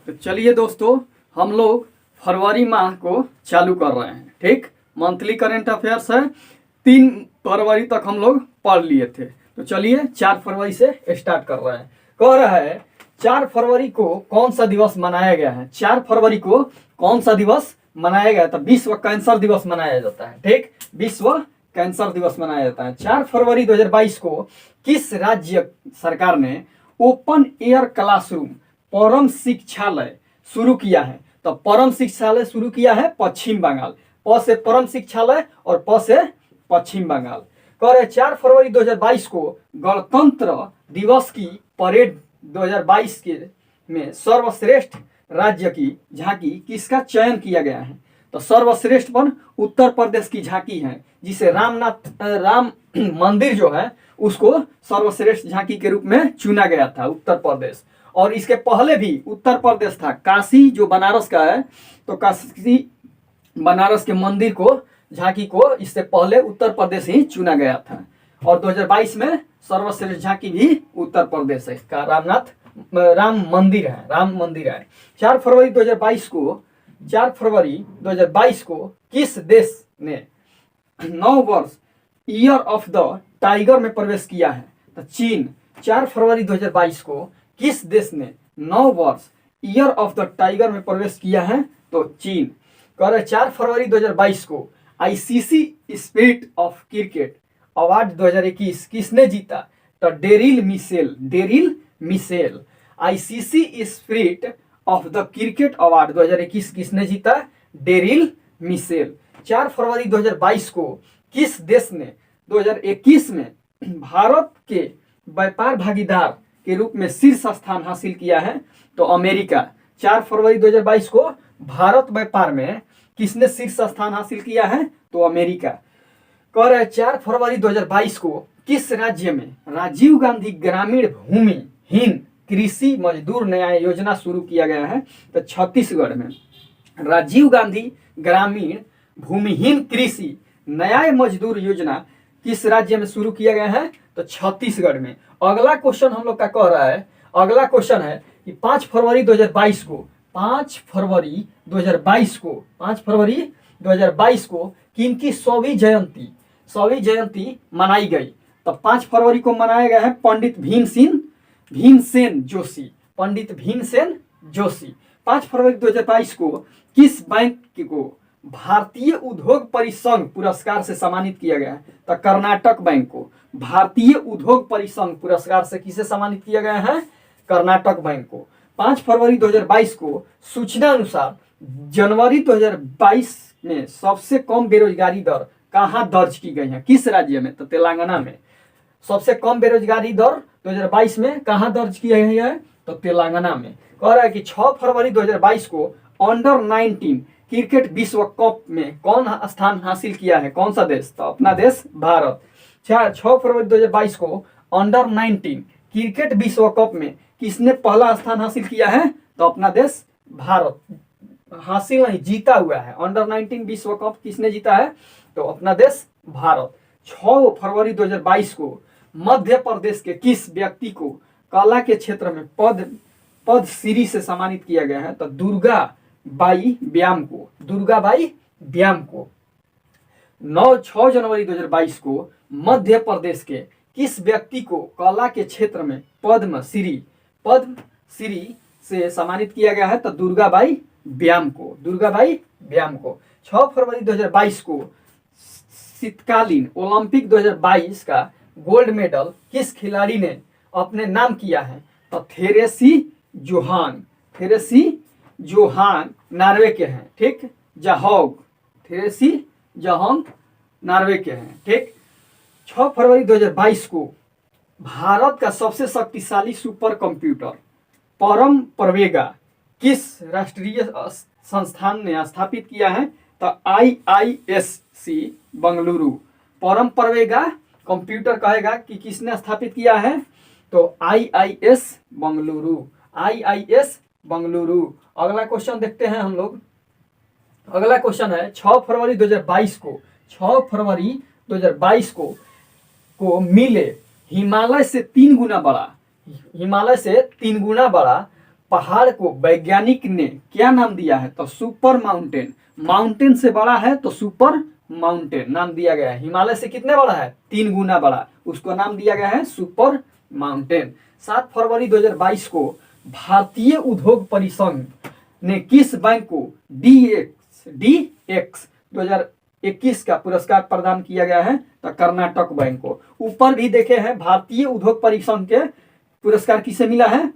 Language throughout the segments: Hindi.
तो चलिए दोस्तों, हम लोग फरवरी माह को चालू कर रहे हैं। ठीक, मंथली करंट अफेयर्स है। 3 फरवरी तक हम लोग पढ़ लिए थे, तो चलिए 4 फरवरी से स्टार्ट कर रहे हैं। कह रहा है 4 फरवरी को कौन सा दिवस मनाया गया है। 4 फरवरी को कौन सा दिवस मनाया गया था? विश्व कैंसर दिवस मनाया जाता है। ठीक, विश्व कैंसर दिवस मनाया जाता है। 4 फरवरी 2022 को किस राज्य सरकार ने ओपन एयर क्लासरूम परम शिक्षालय शुरू किया है? तो परम शिक्षालय शुरू किया है पश्चिम बंगाल। प से परम शिक्षालय और प से पश्चिम बंगाल। कह रहे 4 फरवरी 2022 को गणतंत्र दिवस की परेड 2022 के में सर्वश्रेष्ठ राज्य की झांकी किसका चयन किया गया है? तो सर्वश्रेष्ठ पर उत्तर प्रदेश की झांकी है, जिसे राम मंदिर जो है उसको सर्वश्रेष्ठ झांकी के रूप में चुना गया था उत्तर प्रदेश। और इसके पहले भी उत्तर प्रदेश था। काशी जो बनारस का है, तो काशी बनारस के मंदिर को झांकी को इससे पहले उत्तर प्रदेश ही चुना गया था। और 2022 में सर्वश्रेष्ठ झांकी भी उत्तर प्रदेश है का राम मंदिर है। 4 फरवरी 2022 को किस देश ने 9 वर्ष ईयर ऑफ द टाइगर में प्रवेश किया है? तो चीन। 4 फरवरी 2022 को किस देश ने 9 वर्ष ईयर ऑफ द टाइगर में प्रवेश किया है? तो चीन। कह रहे 4 फरवरी 2022 को ICC spirit of cricket award 2021 किसने जीता? तो Daryl Mitchell. ICC spirit of the cricket award 2021 किसने जीता? Daryl Mitchell. 4 फरवरी 2022 को किस देश ने 2021 में भारत के व्यापार भागीदार के रूप में शीर्ष स्थान हासिल किया है? तो अमेरिका। 4 फरवरी 2022 को भारत व्यापार में किसने शीर्ष स्थान हासिल किया है? तो अमेरिका। कह रहे 4 फरवरी 2022 को किस राज्य में राजीव गांधी ग्रामीण भूमिहीन कृषि मजदूर न्याय योजना शुरू किया गया है? तो छत्तीसगढ़ में। राजीव गांधी ग्रामीण भूमिहीन कृषि न्याय मजदूर योजना किस राज्य में शुरू किया गया है? तो छत्तीसगढ़ में। अगला क्वेश्चन हम लोग का कह रहा है, अगला क्वेश्चन है कि 5 फरवरी 2022 को किनकी 100वीं जयंती मनाई गई? तो 5 फरवरी को मनाया गया है पंडित भीमसेन जोशी। 5 फरवरी 2022 को किस बैंक को भारतीय उद्योग परिसंघ पुरस्कार से सम्मानित किया गया है? तो कर्नाटक बैंक को भारतीय उद्योग परिसंघ पुरस्कार से किसे सम्मानित किया गया है? कर्नाटक बैंक को। 5 फरवरी 2022 को सूचना अनुसार जनवरी 2022 में सबसे कम बेरोजगारी दर कहाँ दर्ज की गई है? किस राज्य में? तो तेलंगाना में। सबसे कम बेरोजगारी दर 2022 में कहाँ दर्ज की गई है? तो तेलंगाना में। कह रहा है कि 6 फरवरी 2022 को अंडर 19 क्रिकेट विश्व कप में कौन स्थान हासिल किया है? कौन सा देश? तो अपना देश भारत। 6 फरवरी 2022 को अंडर 19 क्रिकेट विश्व कप में किसने पहला स्थान हासिल किया है? तो अपना देश भारत। हासिल नहीं, जीता हुआ है। अंडर 19 विश्व कप किसने जीता है? तो अपना देश भारत। 6 फरवरी 2022 को मध्य प्रदेश के किस व्यक्ति को कला के क्षेत्र में पद्मश्री से सम्मानित किया गया है? तो दुर्गाबाई व्याम को। 6 जनवरी 2022 को मध्य प्रदेश के किस व्यक्ति को कला के क्षेत्र में पद्मश्री से सम्मानित किया गया है? तो दुर्गाबाई व्याम को। 6 फरवरी 2022 को शीतकालीन ओलंपिक 2022 का गोल्ड मेडल किस खिलाड़ी ने अपने नाम किया है? तो थेरेसी जोहान नॉर्वे के हैं। ठीक, थेरेसी जोहान नॉर्वे के हैं। ठीक। 6 फरवरी 2022 को भारत का सबसे शक्तिशाली सुपर कंप्यूटर परम प्रवेगा किस राष्ट्रीय संस्थान ने स्थापित किया है? तो IISc बंगलुरु। परम प्रवेगा कंप्यूटर कहेगा कि किसने स्थापित किया है? तो IIS बंगलुरु। अगला क्वेश्चन देखते हैं हम लोग। अगला क्वेश्चन है 6 फरवरी 2022 को मिले हिमालय से 3 गुना बड़ा पहाड़ को वैज्ञानिक ने क्या नाम दिया है? तो सुपर माउंटेन। माउंटेन से बड़ा है तो सुपर माउंटेन नाम दिया गया है। हिमालय से कितने बड़ा है? 3 गुना बड़ा, उसको नाम दिया गया है सुपर माउंटेन। 7 फरवरी 2022 को भारतीय उद्योग परिसंघ ने किस बैंक को DX 2021 का पुरस्कार प्रदान किया गया है? तो कर्नाटक बैंक को। ऊपर भी देखे हैं भारतीय उद्योग परिसंघ के पुरस्कार किसे मिला है?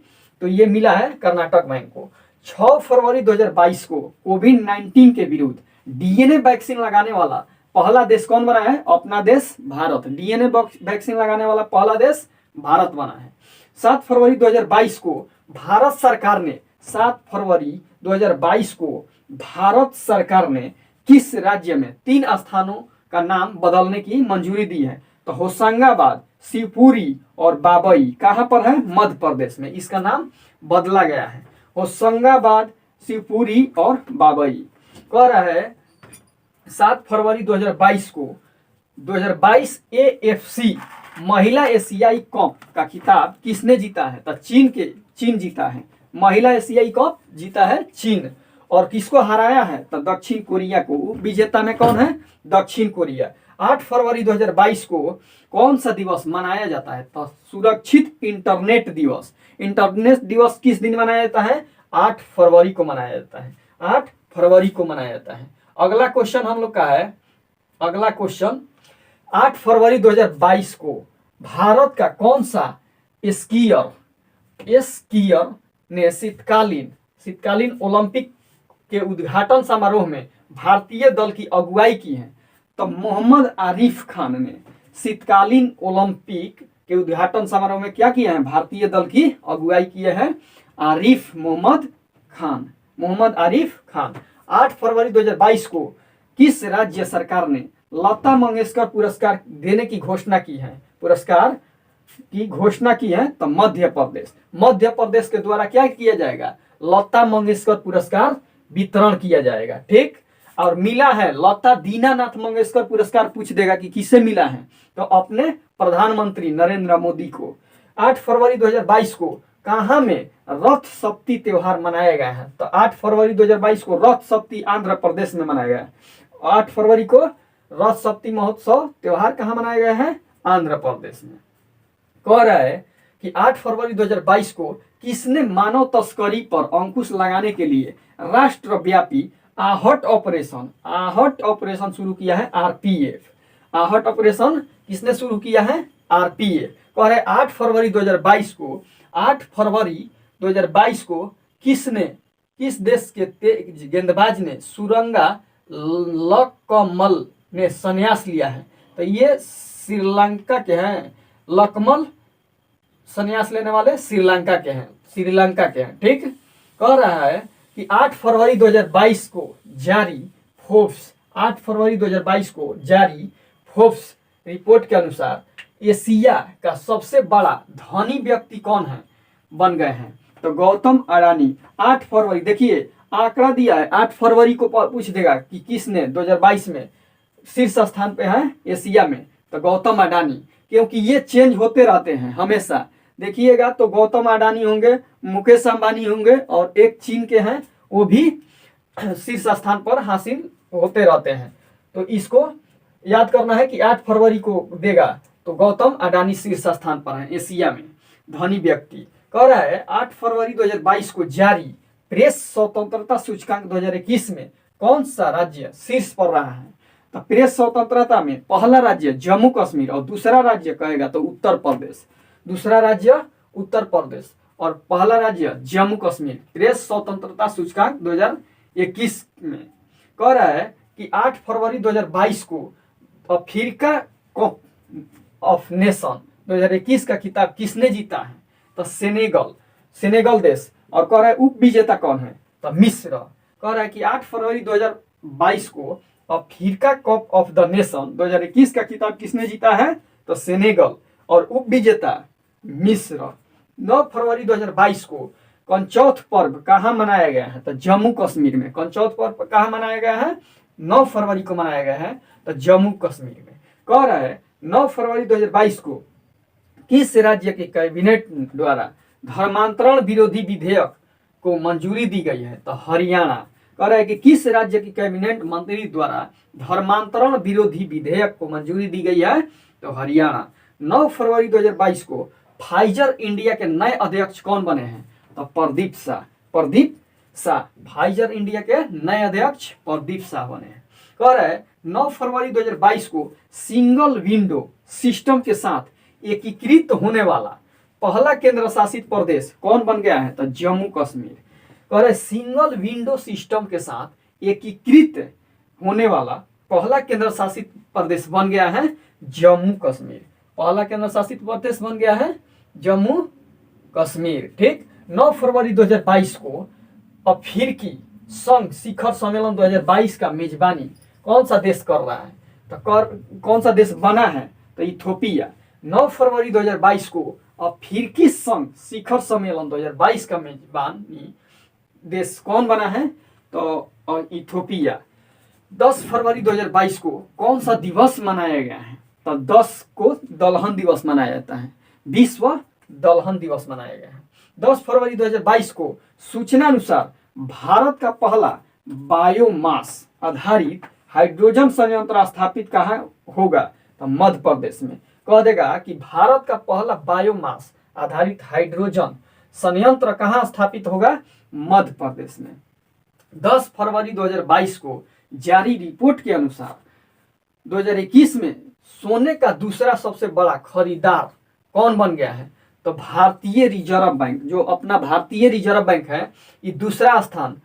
तो ये मिला है कर्नाटक बैंक को। 6 फरवरी 2022 को कोविड-19 के विरुद्ध DNA वैक्सीन लगाने वाला पहला देश कौन बना है? अपना देश भारत। DNA वैक्सीन लगाने वाला पहला देश भारत बना है। 7 फरवरी 2022 को भारत सरकार ने 7 फरवरी 2022 को भारत सरकार ने किस राज्य में 3 स्थानों का नाम बदलने की मंजूरी दी है? तो होशंगाबाद, शिवपुरी और बाबई कहाँ पर है? मध्य प्रदेश में। इसका नाम बदला गया है, होशंगाबाद, शिवपुरी और बाबई। कह रहा है 7 फरवरी 2022 को 2022 AFC महिला एशियाई कप का खिताब किसने जीता है? तो चीन जीता है। महिला एशियाई कप जीता है चीन। और किसको हराया है? तो दक्षिण कोरिया को। विजेता में कौन है? दक्षिण कोरिया। 8 फरवरी 2022 को कौन सा दिवस मनाया जाता है? तो सुरक्षित इंटरनेट दिवस। इंटरनेट दिवस किस दिन मनाया जाता है? 8 फरवरी को मनाया जाता है। 8 फरवरी को मनाया जाता है। अगला क्वेश्चन हम लोग का है, अगला क्वेश्चन 8 फरवरी 2022 को भारत का कौन सा स्कीयर ने शीतकालीन ओलंपिक के उद्घाटन समारोह में भारतीय दल की अगुवाई की है? तो मोहम्मद आरिफ खान ने शीतकालीन ओलंपिक के उद्घाटन समारोह में क्या किया है? भारतीय दल की अगुवाई किए हैं मोहम्मद आरिफ खान। 8 फरवरी 2022 को किस राज्य सरकार ने लता मंगेशकर पुरस्कार देने की घोषणा की है? पुरस्कार की घोषणा की है तो मध्य प्रदेश के द्वारा क्या किया जाएगा? लता मंगेशकर पुरस्कार वितरण किया जाएगा। ठीक। और मिला है लता दीनानाथ मंगेशकर पुरस्कार, पूछ देगा कि किसे मिला है? तो अपने प्रधानमंत्री नरेंद्र मोदी को। 8 फरवरी 2022 को कहाँ में रथ सप्ती त्योहार मनाया गया है? तो 8 फरवरी 2022 को रथ सप्ती आंध्र प्रदेश में मनाया गया है। 8 फरवरी को रथ सप्ती महोत्सव त्योहार कहाँ मनाया गया है? आंध्र प्रदेश में। कह रहा है कि 8 फरवरी 2022 को किसने मानव तस्करी पर अंकुश लगाने के लिए राष्ट्रव्यापी आहट ऑपरेशन शुरू किया है? RPF। आहट ऑपरेशन किसने शुरू किया है? RPF। कह रहे 8 फरवरी 2022 को किस देश के गेंदबाज ने सुरंगा लकमल ने संन्यास लिया है? तो ये श्रीलंका के हैं। लकमल संन्यास लेने वाले श्रीलंका के हैं। ठीक। कह रहा है कि 8 फरवरी 2022 को जारी फोर्ब्स रिपोर्ट के अनुसार एशिया का सबसे बड़ा धनी व्यक्ति कौन है बन गए हैं? तो गौतम अडानी। 8 फरवरी देखिए आंकड़ा दिया है, 8 फरवरी को पूछ देगा कि किसने 2022 में शीर्ष स्थान पे है एशिया में? तो गौतम अडानी, क्योंकि ये चेंज होते रहते हैं हमेशा। देखिएगा तो गौतम अडानी होंगे, मुकेश अंबानी होंगे और एक चीन के हैं, वो भी शीर्ष स्थान पर हासिल होते रहते हैं। तो इसको याद करना है कि 8 फरवरी को देगा तो गौतम अडानी शीर्ष स्थान पर है एशिया में धनी व्यक्ति। कह रहा है 8 फरवरी 2022 को जारी प्रेस स्वतंत्रता सूचकांक 2021 में कौन सा राज्य शीर्ष पर रहा है? तो प्रेस स्वतंत्रता में पहला राज्य जम्मू कश्मीर और दूसरा राज्य कहेगा तो उत्तर प्रदेश और पहला राज्य जम्मू कश्मीर। प्रेस स्वतंत्रता सूचकांक 2021 में। कह रहा है कि 8 फरवरी 2022 को अफ्रीका कप ऑफ नेशन 2021 का खिताब किसने जीता है? तो सेनेगल देश। और कह रहा है उप विजेता कौन है? तो मिस्र। कह रहा है कि 8 फरवरी 2022 को Africa cup of the nation 2021 का खिताब किसने जीता है? तो सेनेगल। और उप विजेता मिस्र। 9 फरवरी 2022 को कंचौथ पर्व कहाँ मनाया गया है? तो जम्मू कश्मीर में। कंचौथ पर्व कहाँ मनाया गया है? 9 फरवरी को मनाया गया है तो जम्मू कश्मीर में। कह रहा है 9 फरवरी 2022 को किस राज्य के कैबिनेट द्वारा धर्मांतरण विरोधी विधेयक को मंजूरी दी गई है? तो हरियाणा। कह रहा है कि किस राज्य की कैबिनेट मंत्री द्वारा धर्मांतरण विरोधी विधेयक को मंजूरी दी गई है? तो हरियाणा। 9 फरवरी 2022 को फाइजर इंडिया के नए अध्यक्ष कौन बने हैं? तो प्रदीप शाह। प्रदीप शाह फाइजर इंडिया के नए अध्यक्ष प्रदीप शाह बने हैं। कह रहा है 9 फरवरी 2022 को सिंगल विंडो सिस्टम के साथ एकीकृत होने वाला पहला केंद्र शासित प्रदेश कौन बन गया है? तो जम्मू कश्मीर। कह रहे सिंगल विंडो सिस्टम के साथ एकीकृत होने वाला पहला केंद्र शासित प्रदेश बन गया है जम्मू कश्मीर। पहला केंद्र शासित प्रदेश बन गया है जम्मू कश्मीर। ठीक। 9 फरवरी 2022 को अफ्रीकी संघ शिखर सम्मेलन 2022 का मेजबानी कौन सा देश कर रहा है? तो कौन सा देश बना है? तो इथोपिया। 9 फरवरी 2022 को अफ्रीकी संघ शिखर सम्मेलन 2022 का मेजबानी देश कौन बना है? तो इथोपिया। 10 फरवरी 2022 को कौन सा दिवस मनाया गया है? तो 10 को दलहन दिवस मनाया जाता है, विश्व दलहन दिवस मनाया गया है। 10 फरवरी 2022 को सूचना अनुसार भारत का पहला बायोमास आधारित हाइड्रोजन संयंत्र स्थापित कहाँ होगा? तो मध्य प्रदेश में। कह देगा कि भारत का पहला बायोमास आधारित हाइड्रोजन संयंत्र कहाँ स्थापित होगा? मध्य प्रदेश में। 10 फरवरी 2022 को जारी रिपोर्ट के अनुसार 2021 में सोने का दूसरा सबसे बड़ा खरीदार कौन बन गया है? तो भारतीय रिजर्व बैंक। जो अपना भारतीय रिजर्व बैंक है, ये दूसरा स्थान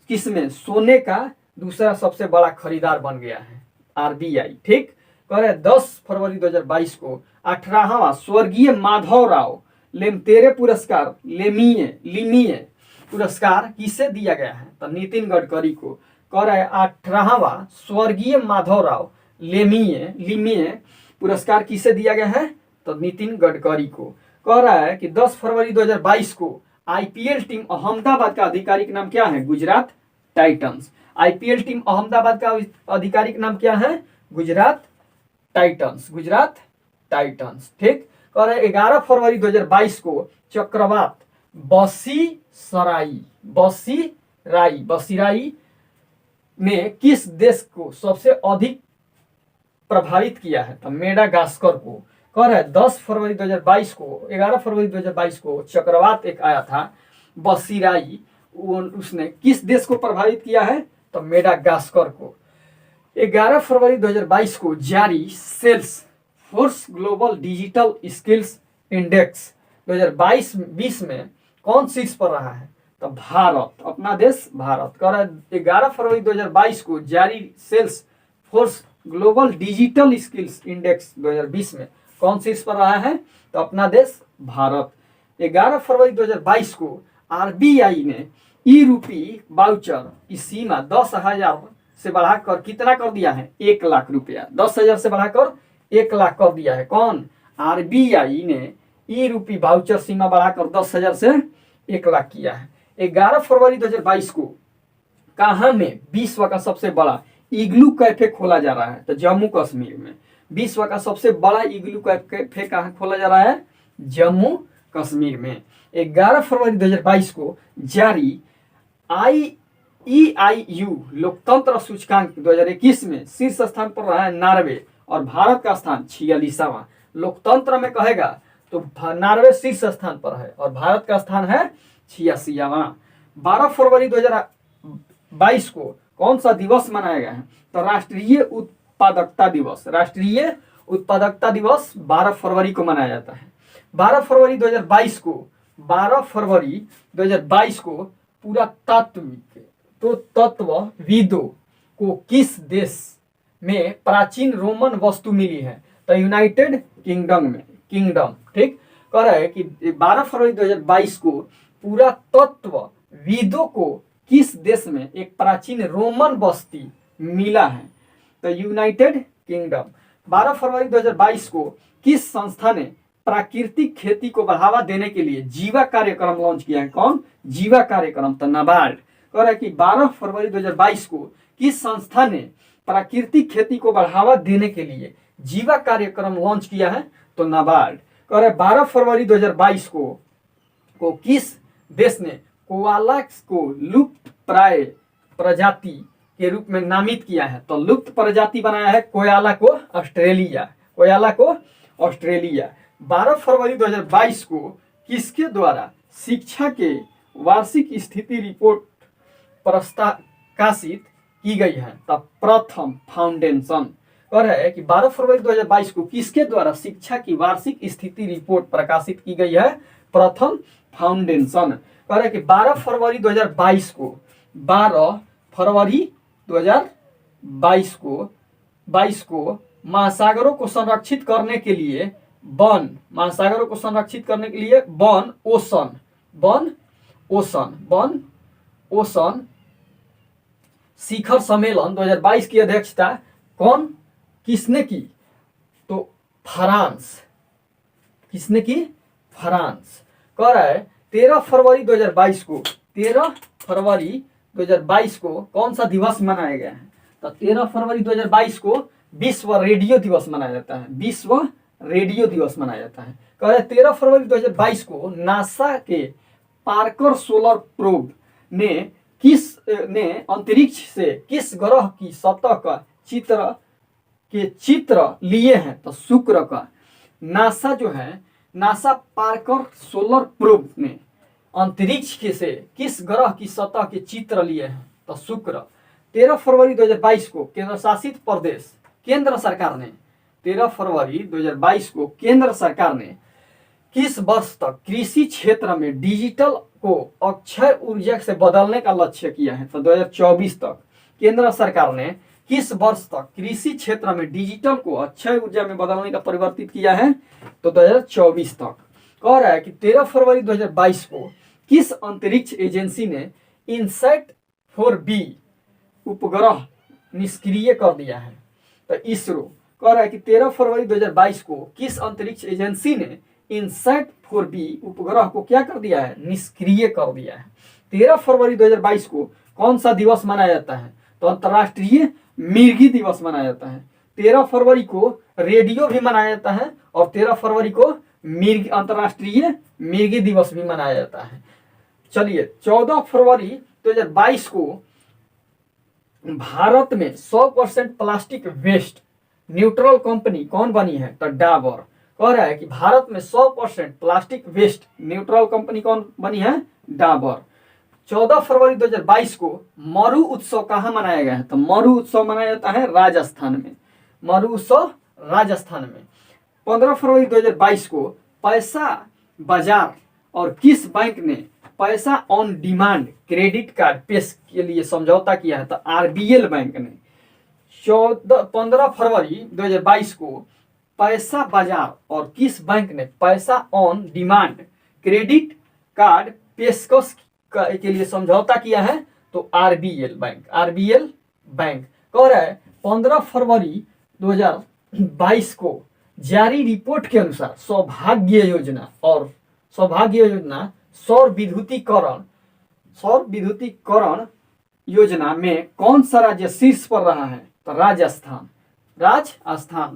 किसमें? सोने का दूसरा सबसे बड़ा खरीदार बन गया है, आरबीआई। ठीक। कह रहे 10 फरवरी 2022 को 18वां स्वर्गीय माधवराव लेमतेरे पुरस्कार लिमीय पुरस्कार किसे दिया गया है? तो नितिन गडकरी को। कह रहा है 18वां स्वर्गीय माधवराव लिमीय पुरस्कार किसे दिया गया है? तो नितिन गडकरी को। कह रहा है कि 10 फरवरी 2022 को आईपीएल टीम अहमदाबाद का आधिकारिक नाम क्या है? Gujarat Titans. IPL team Ahmedabad का आधिकारिक नाम क्या है? गुजरात टाइटंस। गुजरात टाइटंस। ठीक। कह रहे 11 फरवरी 2022 को चक्रवात बसीराई ने किस देश को सबसे अधिक प्रभावित किया है? तो मेडागास्कर को। कह रहा है 10 फरवरी 2022 को 11 फरवरी 2022 को चक्रवात एक आया था बसीराई, उसने किस देश को प्रभावित किया है? तो मेडागास्कर को। 11 फरवरी 2022 को जारी Salesforce global digital skills index 2022 में कौन शीर्ष पर रहा है? तो भारत, अपना देश भारत। कह रहा है 11 फरवरी 2022 को जारी Salesforce global digital skills index 2020 में कौन शीर्ष पर रहा है? तो अपना देश भारत। 11 फरवरी 2022 को आरबीआई ने ई रूपी वाउचर की सीमा 10,000 से बढ़ाकर कितना कर दिया है? 1 लाख रुपया। 10,000 से बढ़ाकर 1 लाख कर दिया है। कौन? आरबीआई ने ई रूपी वाउचर सीमा बढ़ाकर 10,000 से 1 लाख किया है। 11 फरवरी 2022 को कहाँ में विश्व का सबसे बड़ा इग्लू कैफे खोला जा रहा है? तो जम्मू कश्मीर में। विश्व का सबसे बड़ा इग्लू कैफे कहाँ खोला जा रहा है? जम्मू कश्मीर में। 11 फरवरी 2022 को जारी EIU लोकतंत्र सूचकांक 2021 में शीर्ष स्थान पर रहा है नार्वे और भारत का स्थान 46वां। लोकतंत्र में कहेगा तो नार्वे शीर्ष स्थान पर है और भारत का स्थान है 86वां। 12 फरवरी 2022 को कौन सा दिवस मनाया गया है? तो राष्ट्रीय उत्पादकता दिवस। राष्ट्रीय उत्पादकता दिवस 12 फरवरी को मनाया जाता है। 12 फरवरी 2022 को पूरा तत्वविदों को किस देश में प्राचीन रोमन वस्तु मिली है? तो यूनाइटेड किंगडम। ठीक। कह रहा है कि 12 फरवरी 2022 को पूरा तत्वविदों को किस देश में एक प्राचीन रोमन बस्ती मिला है? तो यूनाइटेड किंगडम। 12 फरवरी 2022 को किस संस्था ने प्राकृतिक खेती को बढ़ावा देने के लिए जीवा कार्यक्रम लॉन्च किया है? कौन? जीवा कार्यक्रम। तो नाबार्ड। कह रहा है कि 12 फरवरी 2022 को किस संस्था ने प्राकृतिक खेती को बढ़ावा देने के लिए जीवा कार्यक्रम लॉन्च किया है? तो नाबार्ड। कह रहा है 12 फरवरी 2022 को किस देश ने कोआला को लुप्त प्राय प्रजाति के रूप में नामित किया है। तो लुप्त प्रजाति बनाया है कोयाला को ऑस्ट्रेलिया, कोयाला को ऑस्ट्रेलिया। 12 फरवरी 2022 को किसके द्वारा शिक्षा के वार्षिक स्थिति रिपोर्ट प्रकाशित की गई है? तो प्रथम फाउंडेशन। कह रहा है कि 12 फरवरी 2022 को किसके द्वारा शिक्षा की वार्षिक स्थिति रिपोर्ट प्रकाशित की गई है? प्रथम फाउंडेशन। कह रहा है कि 12 फरवरी 2022 को 12 फरवरी 2022 को महासागरों को संरक्षित करने के लिए वन, महासागरों को संरक्षित करने के लिए वन ओशन शिखर सम्मेलन 2022 की अध्यक्षता किसने की? तो फ्रांस। किसने की? फ्रांस। कह रहा है 13 फरवरी 2022 को 13 फरवरी 2022 को कौन सा दिवस मनाया गया है? तो 13 फरवरी 2022 को विश्व रेडियो दिवस मनाया जाता है। विश्व रेडियो दिवस मनाया जाता है। कह रहे 13 फरवरी 2022 को नासा के पार्कर सोलर प्रोब ने अंतरिक्ष से किस ग्रह की सतह का चित्र लिए हैं? तो शुक्र का। नासा जो है, नासा पार्कर सोलर प्रोब ने अंतरिक्ष से किस ग्रह की सतह के चित्र लिए हैं? तो शुक्र। 13 फरवरी 2022 को केंद्र शासित प्रदेश केंद्र सरकार ने 13 फरवरी 2022 को केंद्र सरकार ने किस वर्ष तक कृषि क्षेत्र में डिजिटल को अक्षय ऊर्जा से बदलने का लक्ष्य किया है? तो 2024 तक। केंद्र सरकार ने किस वर्ष तक कृषि क्षेत्र में डिजिटल को अक्षय ऊर्जा में बदलने का परिवर्तित किया है? तो 2024 तक। कह रहा है कि 13 फरवरी 2022 को किस अंतरिक्ष एजेंसी ने इनसैट 4B उपग्रह निष्क्रिय कर दिया है? तो इसरो। कह रहा है कि 13 फरवरी 2022 को किस अंतरिक्ष एजेंसी ने इनसैट 4B उपग्रह को क्या कर दिया है? निष्क्रिय कर दिया है। 13 फरवरी 2022 को कौन सा दिवस मनाया जाता है? तो अंतर्राष्ट्रीय मिर्गी दिवस मनाया जाता है। 13 फरवरी को रेडियो भी मनाया जाता है और 13 फरवरी को अंतर्राष्ट्रीय मिर्गी दिवस भी मनाया जाता है। चलिए 14 फरवरी 2022 को भारत में 100% प्लास्टिक वेस्ट न्यूट्रल कंपनी कौन बनी है? तो डाबर। कह रहा है कि भारत में 100% प्लास्टिक वेस्ट न्यूट्रल कंपनी कौन बनी है? डाबर। 14 फरवरी 2022 को मरु उत्सव कहाँ मनाया गया है? तो मरु उत्सव मनाया जाता है राजस्थान में। मरु उत्सव राजस्थान में। 15 फरवरी 2022 को पैसा बाजार और किस बैंक ने पैसा ऑन डिमांड क्रेडिट कार्ड पेश के लिए समझौता किया है? तो आरबीएल बैंक ने। 15 फरवरी 2022 को पैसा बाजार और किस बैंक ने पैसा ऑन डिमांड क्रेडिट कार्ड पेशकश के लिए समझौता किया है? तो आरबीएल बैंक। RBL bank. कह रहा है 15 फरवरी 2022 को जारी रिपोर्ट के अनुसार सौभाग्य योजना सौर विद्युतीकरण योजना में कौन सा राज्य शीर्ष पर रहा है? तो राजस्थान।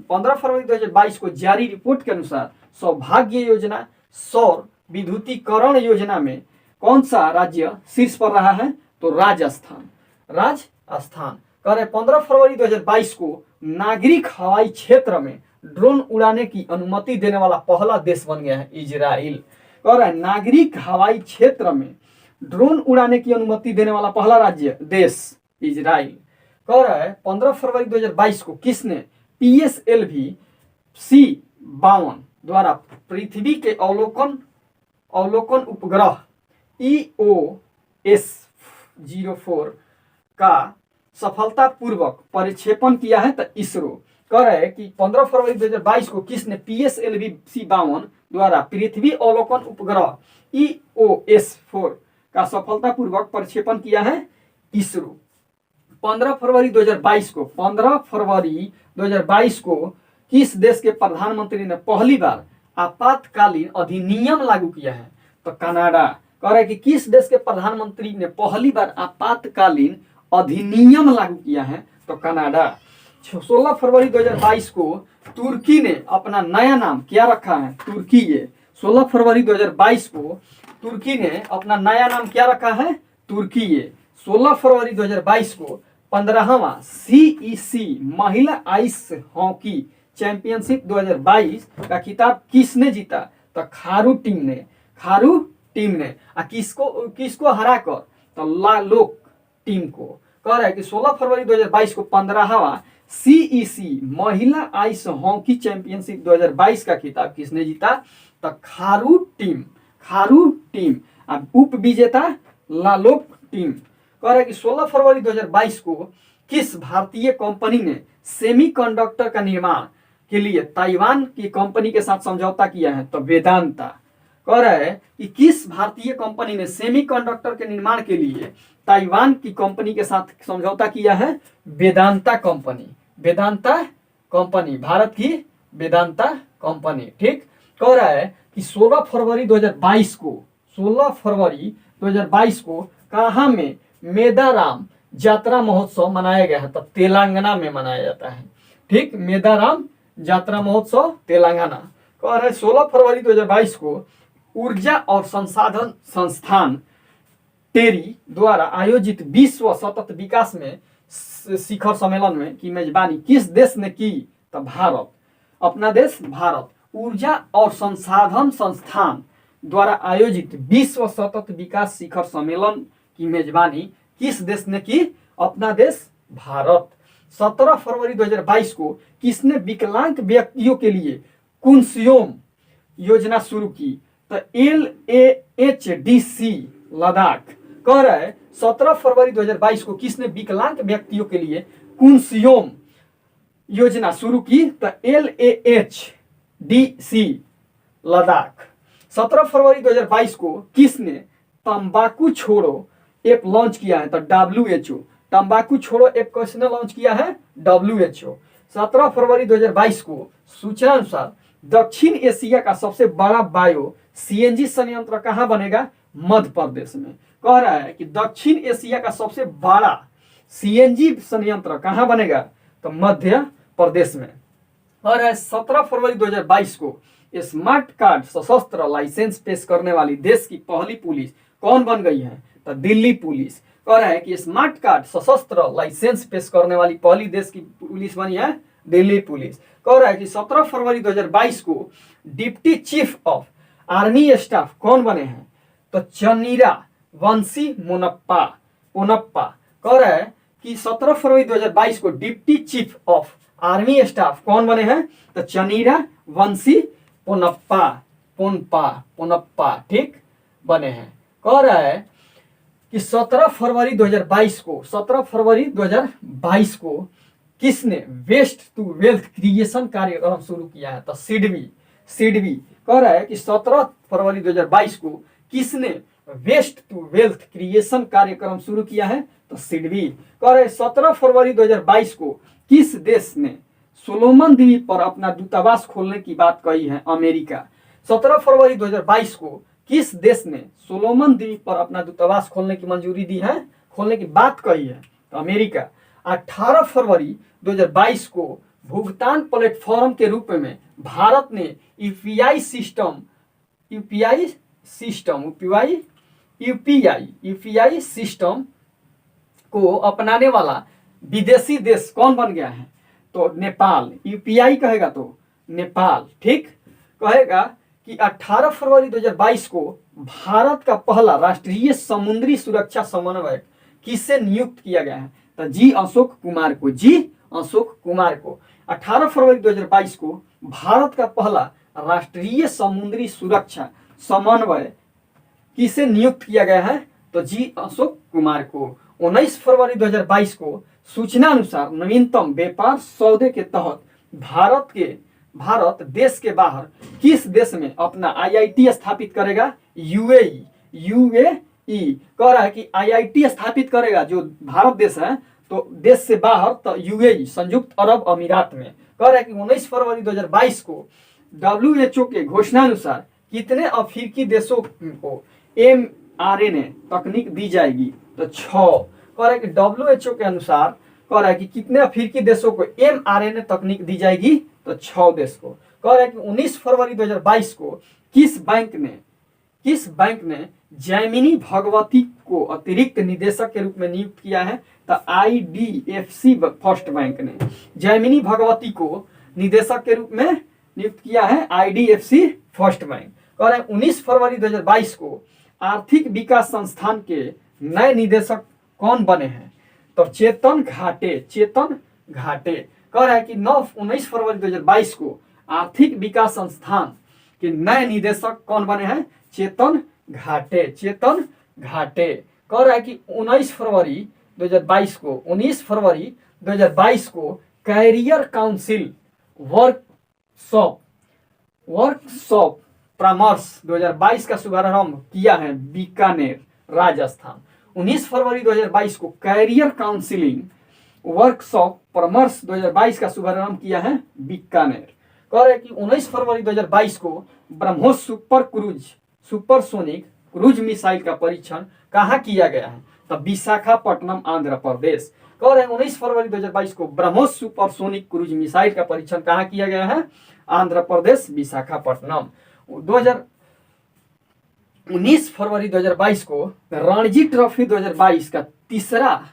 15 फरवरी 2022 को जारी रिपोर्ट के अनुसार सौभाग्य योजना सौर विद्युतीकरण योजना में कौन सा राज्य शीर्ष पर रहा है? तो राजस्थान। कह रहे 15 फरवरी 2022 को नागरिक हवाई क्षेत्र में ड्रोन उड़ाने की अनुमति देने वाला पहला देश बन गया है इजराइल। कह रहा है नागरिक हवाई क्षेत्र में ड्रोन उड़ाने की अनुमति देने वाला पहला देश इजराइल। कह रहा है 15 फरवरी 2022 को किसने PSLV C-52 द्वारा पृथ्वी के अवलोकन उपग्रह EOS-04 का सफलतापूर्वक परिक्षेपण किया है? तो इसरो। कह रहा है कि 15 फरवरी 2022 को किसने PSLV C-52 द्वारा पृथ्वी अवलोकन उपग्रह EOS-4 का सफलतापूर्वक परिक्षेपण किया है? इसरो। 15 फरवरी 2022 को किस देश के प्रधानमंत्री ने पहली बार आपातकालीन अधिनियम लागू किया है? तो कनाडा। कह रहा है कि किस देश के प्रधानमंत्री ने पहली बार आपातकालीन अधिनियम लागू किया है? तो कनाडा। 16 फरवरी 2022 को तुर्की ने अपना नया नाम क्या रखा है? तुर्की। 16 फरवरी 2022 को तुर्की ने अपना नया नाम क्या रखा है? तुर्की। ये 16 फरवरी 2022 को 15वां CEC महिला आइस हॉकी चैंपियनशिप 2022 का खिताब किसने जीता? तो खारू टीम ने किसको हरा कर? तो लालोक टीम को। कह रहा है कि 16 फरवरी 2022 को 15वां CEC महिला आइस हॉकी चैंपियनशिप 2022 का खिताब किसने जीता? तो खारू टीम। अब उप विजेता लालोक टीम। कह रहा है कि 16 फरवरी 2022 को किस भारतीय कंपनी ने सेमीकंडक्टर का निर्माण के लिए ताइवान की कंपनी के साथ समझौता किया है? तो वेदांता। कह रहा है कि किस भारतीय कंपनी ने सेमीकंडक्टर के निर्माण के लिए ताइवान की कंपनी के साथ समझौता किया है? वेदांता कंपनी, भारत की वेदांता कंपनी। ठीक। कह रहा है कि 16 फरवरी 2022 को कहाँ में मेदाराम यात्रा महोत्सव मनाया गया है? तो तेलंगाना में मनाया जाता है। ठीक, मेदाराम यात्रा महोत्सव तेलंगाना। कह रहे हैं 16 फरवरी 2022 को ऊर्जा और संसाधन संस्थान टेरी द्वारा आयोजित विश्व सतत विकास में शिखर सम्मेलन में की मेजबानी किस देश ने की? तो भारत, अपना देश भारत। ऊर्जा और संसाधन संस्थान द्वारा आयोजित विश्व सतत विकास शिखर सम्मेलन की मेजबानी किस देश ने की? अपना देश भारत। 17 फरवरी 2022 को किसने विकलांग व्यक्तियों के लिए कुंसियोम योजना शुरू की? तो LAHDC लद्दाख। कह रहा है 17 फरवरी 2022 को किसने विकलांग व्यक्तियों के लिए कुंसियोम योजना शुरू की? तो LAHDC लद्दाख। 17 फरवरी 2022 को किसने तंबाकू छोड़ो ऐप लॉन्च किया है? तो WHO। तंबाकू छोड़ो ऐप किसने लॉन्च किया है? WHO। 17 फरवरी 2022 को सूचना अनुसार दक्षिण एशिया का सबसे बड़ा बायो CNG संयंत्र कहाँ बनेगा? मध्य प्रदेश में। कह रहा है कि दक्षिण एशिया का सबसे बड़ा CNG संयंत्र कहाँ बनेगा? तो मध्य प्रदेश में। और 17 फरवरी 2022 को स्मार्ट कार्ड सशस्त्र लाइसेंस पेश करने वाली देश की पहली पुलिस कौन बन गई है? तो दिल्ली पुलिस। कह रहा है कि स्मार्ट कार्ड सशस्त्र लाइसेंस पेश करने वाली पहली देश की पुलिस बनी है दिल्ली पुलिस। कह रहा है कि 17 फरवरी 2022 को deputy chief of army staff कौन बने हैं? तो चनीरा वंशी पोनप्पा। कह रहा है कि 17 फरवरी 2022 को deputy chief of army staff कौन बने हैं? तो चनीरा वंशी पोनप्पा। ठीक, बने हैं। कह रहा है कि 17 फरवरी 2022 को किसने वेस्ट टू वेल्थ क्रिएशन कार्यक्रम शुरू किया है? तो सिडबी। कह रहा है कि 17 फरवरी 2022 को किसने वेस्ट टू वेल्थ क्रिएशन कार्यक्रम शुरू किया है? तो सिडबी। कह रहे 17 फरवरी 2022 को किस देश ने सोलोमन द्वीप पर अपना दूतावास खोलने की बात कही है? अमेरिका। 17 फरवरी 2022 को किस देश ने सोलोमन द्वीप पर अपना दूतावास खोलने की मंजूरी दी है? खोलने की बात कही है? तो अमेरिका। 18 फरवरी 2022 को भुगतान प्लेटफॉर्म के रूप में भारत ने यूपीआई सिस्टम को अपनाने वाला विदेशी देश कौन बन गया है? तो नेपाल। यूपीआई कहेगा तो नेपाल। ठीक, कहेगा कि 18 फरवरी 2022 को भारत का पहला राष्ट्रीय समुद्री सुरक्षा समन्वयक किससे नियुक्त किया गया है? तो जी अशोक कुमार को। 18 फरवरी 2022 को भारत का पहला राष्ट्रीय समुद्री सुरक्षा समन्वय किसे नियुक्त किया गया है? तो जी अशोक कुमार को। 19 फरवरी 2022 को सूचना अनुसार नवीनतम व्यापार सौदे के तहत भारत देश के बाहर किस देश में अपना IIT स्थापित करेगा? UAE। कह रहा है कि IIT स्थापित करेगा जो भारत देश है, तो देश से बाहर तो UAE संयुक्त अरब अमीरात में। कह रहा है कि 19 फरवरी 2022 को WHO के घोषणा अनुसार कितने अफ्रीकी देशों को mRNA तकनीक दी जाएगी? तो 6। कह रहा है कि WHO के अनुसार कह रहा है कि कितने अफ्रीकी देशों को mRNA तकनीक दी जाएगी? तो 6 देश को। कह रहा है कि 19 फरवरी 2022 को किस बैंक किस बैंक ने जैमिनी भगवती को अतिरिक्त निदेशक के रूप में नियुक्त किया है? तो IDFC फर्स्ट बैंक ने जैमिनी भगवती को निदेशक के रूप में नियुक्त किया है, IDFC फर्स्ट बैंक। और 19 फरवरी 2022 को आर्थिक विकास संस्थान के नए निदेशक कौन बने हैं? तो चेतन घाटे। चेतन घाटे कह रहा है कि 19 फरवरी 2022 को आर्थिक विकास संस्थान के नए निदेशक कौन बने हैं? चेतन घाटे। चेतन घाटे कह रहा है कि 19 फरवरी 2022 को 19 फरवरी 2022 को कैरियर काउंसिल वर्कशॉप परामर्श 2022 का शुभारंभ किया है बीकानेर राजस्थान। 19 फरवरी 2022 को कैरियर काउंसिलिंग वर्कशॉप परामर्श 2022 का शुभारंभ किया है बीकानेर। कह रहे कि 19 फरवरी 2022 को ब्रह्मोस सुपरसोनिक क्रूज मिसाइल का परीक्षण कहाँ किया गया है? तो विशाखापट्टनम आंध्र प्रदेश। कह रहे हैं 19 फरवरी 2022 को ब्रह्मोस सुपरसोनिक क्रूज मिसाइल का परीक्षण कहाँ किया गया है? आंध्र प्रदेश, विशाखापट्टनम। 19 फरवरी 2022 को रणजी ट्रॉफी 2022 का तीसरा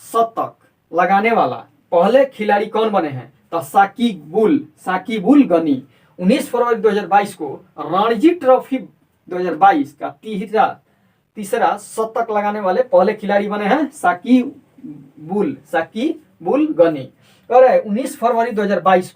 शतक लगाने वाला पहले खिलाड़ी कौन बने हैं? तो साकिबुल गनी। 19 फरवरी 2022 को रणजी ट्रॉफी 2022 का तीसरा शतक लगाने वाले पहले खिलाड़ी बने हैं साकिबुल गनी। कह रहे 19 फरवरी 2022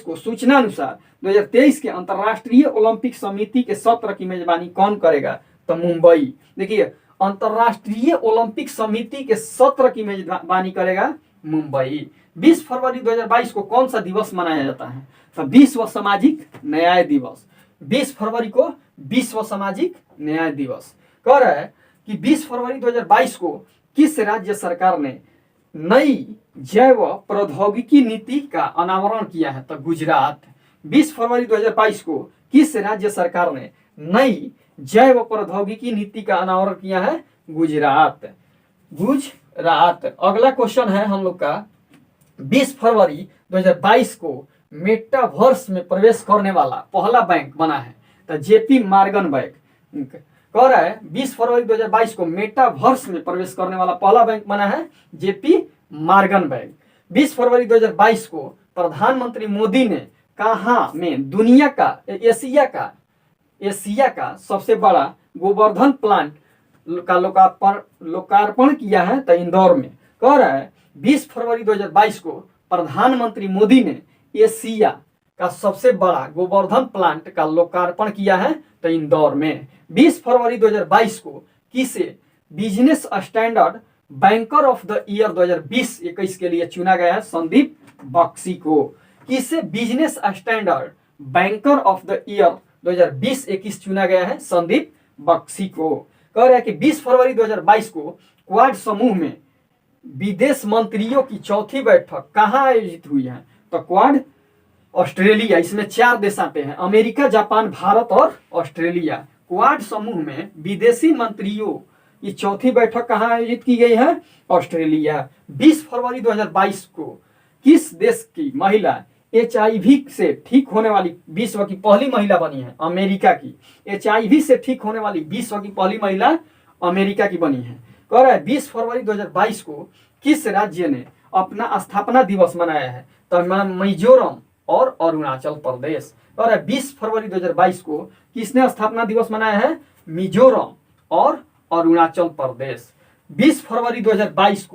को सूचना अनुसार 2023 के अंतर्राष्ट्रीय ओलंपिक समिति के सत्र की मेजबानी कौन करेगा? तो मुंबई। देखिए, अंतर्राष्ट्रीय ओलंपिक समिति के सत्र की मेजबानी करेगा मुंबई। 20 फरवरी 2022 को कौन सा दिवस मनाया जाता है? तो विश्व सामाजिक न्याय दिवस। 20 फरवरी को विश्व सामाजिक न्याय दिवस। कह रहा है कि 20 फरवरी 2022 को किस राज्य सरकार ने नई जैव प्रौद्योगिकी नीति का अनावरण किया है? तो गुजरात। 20 फरवरी 2022 को किस राज्य सरकार ने नई जैव प्रौद्योगिकी नीति का अनावरण किया है? गुजरात। अगला क्वेश्चन है हम लोग का, 20 फरवरी 2022 को मेटावर्स में प्रवेश करने वाला पहला बैंक बना है? तो JP मॉर्गन बैंक। कह रहा है 20 फरवरी 2022 को मेटावर्स में प्रवेश करने वाला पहला बैंक बना है JP मॉर्गन बैंक। 20 फरवरी 2022 को प्रधानमंत्री मोदी ने कहाँ में दुनिया का एशिया का सबसे बड़ा गोवर्धन प्लांट का लोकार्पण किया है? तो इंदौर में। कह रहा है 20 फरवरी 2022 को प्रधानमंत्री मोदी ने एशिया का सबसे बड़ा गोवर्धन प्लांट का लोकार्पण किया है? तो इंदौर में। 20 फरवरी 2022 को किसे business standard banker of the year 2020-21 के लिए चुना गया है? संदीप बख्शी को। किसे business standard banker of the year 2020-21 चुना गया है? संदीप बख्शी को। कह रहा है कि 20 फरवरी 2022 को क्वाड समूह में विदेश मंत्रियों की चौथी बैठक कहाँ आयोजित हुई है? तो क्वाड ऑस्ट्रेलिया। इसमें 4 देश आते हैं, अमेरिका, जापान, भारत और ऑस्ट्रेलिया। क्वाड समूह में विदेशी मंत्रियों की चौथी बैठक कहाँ आयोजित की गई है? ऑस्ट्रेलिया। 20 फरवरी 2022 को किस देश की महिला HIV से ठीक होने वाली विश्व की पहली महिला बनी है? अमेरिका की। HIV से ठीक होने वाली विश्व की पहली महिला अमेरिका की बनी है। कह रहा है 20 फरवरी 2022 को किस राज्य ने अपना स्थापना दिवस मनाया है? तो मिजोरम और अरुणाचल प्रदेश। कह रहा है 20 फरवरी 2022 को किसने स्थापना दिवस मनाया है? मिजोरम और अरुणाचल प्रदेश। 20 फरवरी 2022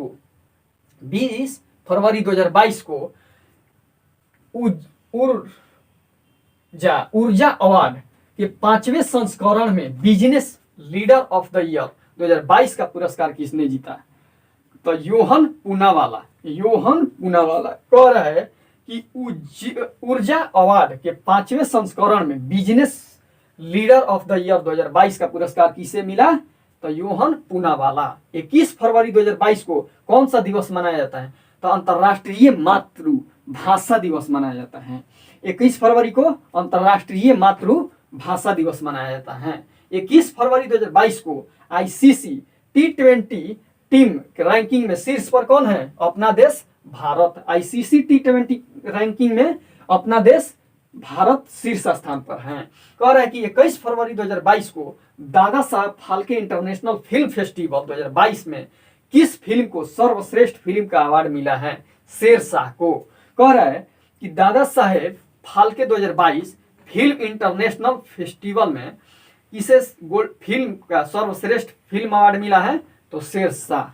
को ऊर्जा अवार्ड के 5वें संस्करण में business leader of the year 2022 का पुरस्कार किसने जीता? तो योहन पूनावाला। कह रहा है कि ऊर्जा अवार्ड के 5वें संस्करण में business leader of the year 2022 का पुरस्कार किसे मिला? तो योहन पूनावाला। 21 फरवरी 2022 को कौन सा दिवस मनाया जाता है? तो अंतर्राष्ट्रीय मातृभाषा दिवस मनाया जाता है। 21 फरवरी को अंतर्राष्ट्रीय मातृभाषा दिवस मनाया जाता है। 21 फरवरी 2022 को ICC T20 टीम रैंकिंग में शीर्ष पर कौन है? अपना देश भारत। ICC T20 रैंकिंग में अपना देश भारत शीर्ष स्थान पर है। कह रहा है कि 21 फरवरी 2022 को Dada Saheb Phalke international film festival 2022 में किस फिल्म को सर्वश्रेष्ठ फिल्म का अवार्ड मिला है? शेरशाह को। कह रहा है कि Dada Saheb Phalke 2022 film international festival में किसे गोल्ड फिल्म का सर्वश्रेष्ठ फिल्म अवार्ड मिला है? तो शेरशाह।